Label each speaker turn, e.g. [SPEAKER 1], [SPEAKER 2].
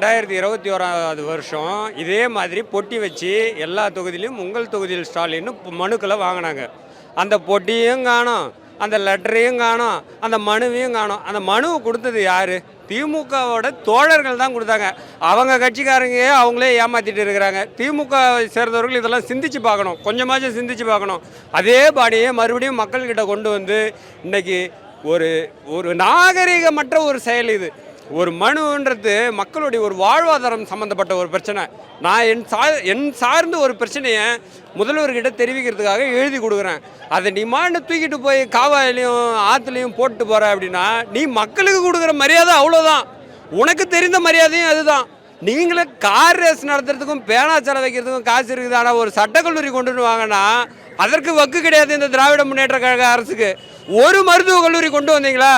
[SPEAKER 1] 2021 வருஷம் இதே மாதிரி பொட்டி வச்சு எல்லா தொகுதியிலும் உங்கள் தொகுதியில் ஸ்டாலின்னு மனுக்களை வாங்கினாங்க. அந்த பொட்டியும் காணோம், அந்த லெட்டரையும் காணோம், அந்த மனுவையும் காணோம். அந்த மனுவை கொடுத்தது யார்? திமுகவோட தோழர்கள் தான் கொடுத்தாங்க. அவங்க கட்சிக்காரங்க அவங்களே ஏமாற்றிட்டு இருக்கிறாங்க. திமுக சேர்ந்தவர்கள் இதெல்லாம் சிந்திச்சு பார்க்கணும், கொஞ்சமாச்சும் சிந்திச்சு பார்க்கணும். அதே பாடியே மறுபடியும் மக்கள்கிட்ட கொண்டு வந்து இன்றைக்கி ஒரு ஒரு நாகரிகமற்ற ஒரு செயல் இது. ஒரு மனுன்றது மக்களுடைய ஒரு வாழ்வாதாரம் சம்மந்தப்பட்ட ஒரு பிரச்சனை. நான் என் சார்ந்த ஒரு பிரச்சனையை முதல்வர்கிட்ட தெரிவிக்கிறதுக்காக எழுதி கொடுக்குறேன். அதை நீ மாண்டு தூக்கிட்டு போய் காவாயிலையும் ஆற்றுலையும் போட்டு போகிற அப்படின்னா நீ மக்களுக்கு கொடுக்குற மரியாதை அவ்வளோதான். உனக்கு தெரிந்த மரியாதையும் அதுதான். நீங்களே கார் ரேஸ் நடத்துறதுக்கும் பேனா செலவு வைக்கிறதுக்கும் காசு இருக்குது. ஆனால் ஒரு சட்டக்கல்லூரி கொண்டு வாங்கன்னா அதற்கு வக்கு கிடையாது இந்த திராவிட முன்னேற்ற கழக அரசுக்கு. ஒரு மருத்துவக் கல்லூரி கொண்டு வந்தீங்களா?